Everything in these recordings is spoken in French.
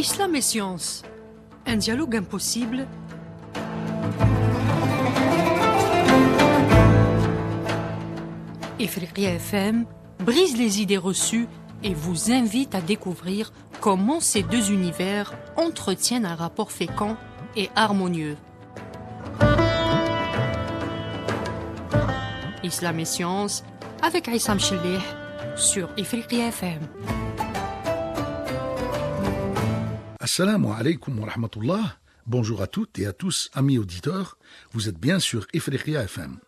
Islam et science, un dialogue impossible. Ifriqiya FM brise les idées reçues et vous invite à découvrir comment ces deux univers entretiennent un rapport fécond et harmonieux. Islam et science avec Aïssam Chellih sur Ifriqiya FM. Assalamu alaikum wa rahmatullah. Bonjour à toutes et à tous, amis auditeurs. Vous êtes bien sur Ifriqiya FM.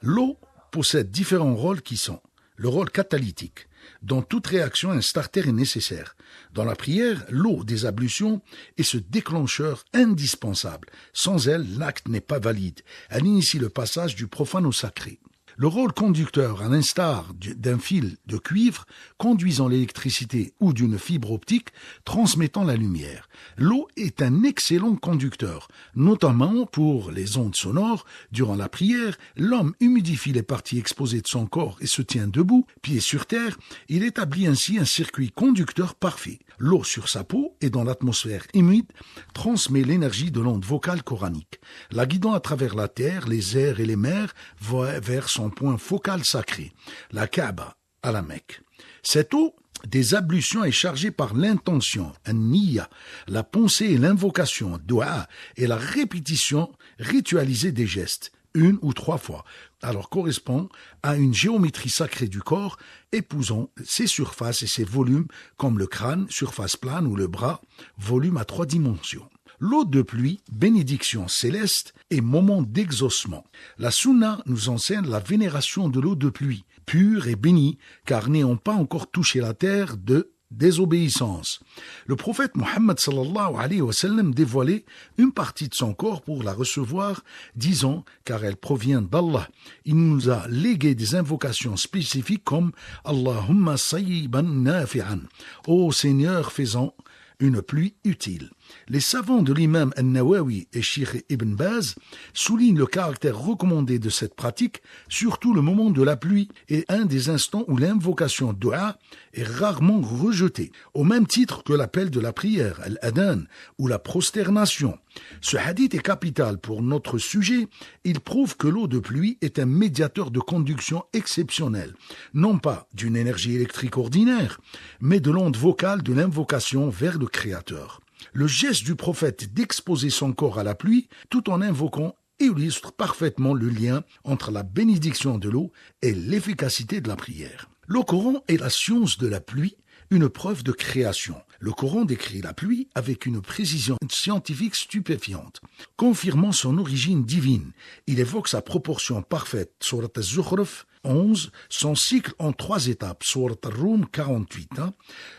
L'eau possède différents rôles qui sont le rôle catalytique. Dans toute réaction, un starter est nécessaire. Dans la prière, l'eau des ablutions est ce déclencheur indispensable. Sans elle, l'acte n'est pas valide. Elle initie le passage du profane au sacré. Le rôle conducteur, à l'instar d'un fil de cuivre conduisant l'électricité ou d'une fibre optique transmettant la lumière. L'eau est un excellent conducteur, notamment pour les ondes sonores. Durant la prière, l'homme humidifie les parties exposées de son corps et se tient debout, pieds sur terre. Il établit ainsi un circuit conducteur parfait. L'eau sur sa peau et dans l'atmosphère humide transmet l'énergie de l'onde vocale coranique, la guidant à travers la terre, les airs et les mers vers son point focal sacré, la Kaaba à la Mecque. Cette eau des ablutions est chargée par l'intention, an-niyya, la pensée et l'invocation, dua, et la répétition ritualisée des gestes, 1 ou 3 fois, alors correspond à une géométrie sacrée du corps, épousant ses surfaces et ses volumes, comme le crâne, surface plane, ou le bras, volume à 3 dimensions. L'eau de pluie, bénédiction céleste et moment d'exaucement. La Sunna nous enseigne la vénération de l'eau de pluie, pure et bénie, car n'ayant pas encore touché la terre de désobéissance. Le prophète Mohammed sallallahu alayhi wa sallam dévoilait une partie de son corps pour la recevoir, disant, car elle provient d'Allah. Il nous a légué des invocations spécifiques comme Allahumma sayyiban nafi'an, ô Seigneur faisant une pluie utile. Les savants de l'imam An-Nawawi et Cheikh Ibn Baz soulignent le caractère recommandé de cette pratique, surtout le moment de la pluie et un des instants où l'invocation dua est rarement rejetée, au même titre que l'appel de la prière, al-adhan, ou la prosternation. Ce hadith est capital pour notre sujet. Il prouve que l'eau de pluie est un médiateur de conduction exceptionnel, non pas d'une énergie électrique ordinaire, mais de l'onde vocale de l'invocation vers le Créateur. Le geste du prophète d'exposer son corps à la pluie tout en invoquant illustre parfaitement le lien entre la bénédiction de l'eau et l'efficacité de la prière. Le Coran est la science de la pluie, une preuve de création. Le Coran décrit la pluie avec une précision scientifique stupéfiante, confirmant son origine divine. Il évoque sa proportion parfaite, Surat al-Zukhruf 11, son cycle en 3 étapes, Surat al-Rum 48,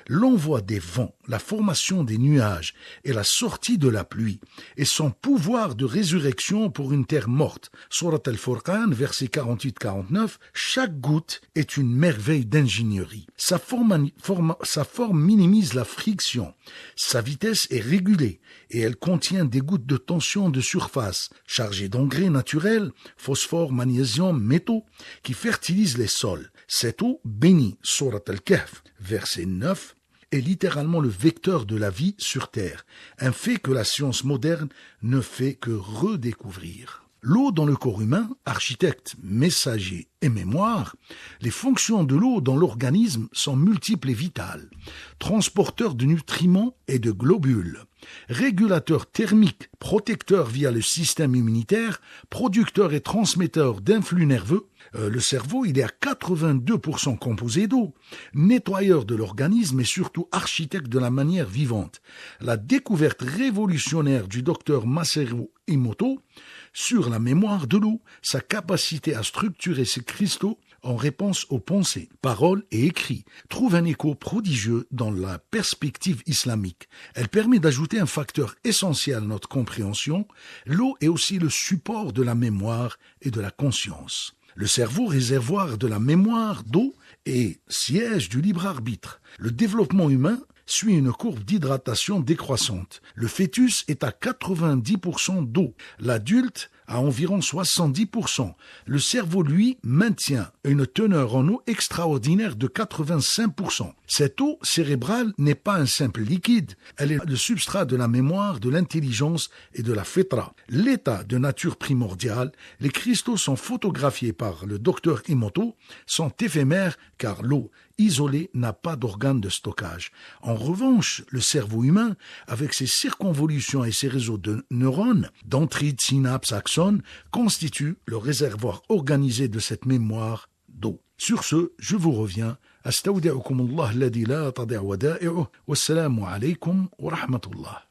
l'envoi des vents, la formation des nuages et la sortie de la pluie, et son pouvoir de résurrection pour une terre morte, Surat al-Furqan, versets 48-49, chaque goutte est une merveille d'ingénierie. Sa forme minimise la friction, sa vitesse est régulée, et elle contient des gouttes de tension de surface, chargées d'engrais naturels, phosphore, magnésium, métaux, qui fertilise les sols. Cette eau bénie, Surat al-Kahf, verset 9, est littéralement le vecteur de la vie sur Terre, un fait que la science moderne ne fait que redécouvrir. L'eau dans le corps humain, architecte, messager et mémoire, les fonctions de l'eau dans l'organisme sont multiples et vitales. Transporteur de nutriments et de globules, régulateur thermique, protecteur via le système immunitaire, producteur et transmetteur d'influx nerveux. Le cerveau, il est à 82% composé d'eau, nettoyeur de l'organisme et surtout architecte de la manière vivante. La découverte révolutionnaire du docteur Masaru Emoto sur la mémoire de l'eau, sa capacité à structurer ses cristaux en réponse aux pensées, paroles et écrits, trouve un écho prodigieux dans la perspective islamique. Elle permet d'ajouter un facteur essentiel à notre compréhension. L'eau est aussi le support de la mémoire et de la conscience. Le cerveau, réservoir de la mémoire d'eau, est siège du libre arbitre. Le développement humain suit une courbe d'hydratation décroissante. Le fœtus est à 90% d'eau. L'adulte à environ 70%. Le cerveau, lui, maintient une teneur en eau extraordinaire de 85%. Cette eau cérébrale n'est pas un simple liquide, elle est le substrat de la mémoire, de l'intelligence et de la fitra. L'état de nature primordiale, les cristaux sont photographiés par le docteur Emoto, sont éphémères car l'eau isolée n'a pas d'organe de stockage. En revanche, le cerveau humain, avec ses circonvolutions et ses réseaux de neurones, dendrites, synapses, axones, constitue le réservoir organisé de cette mémoire d'eau. Sur ce, je vous reviens. أستودعكم الله الذي لا تضيع ودائعه والسلام عليكم ورحمة الله.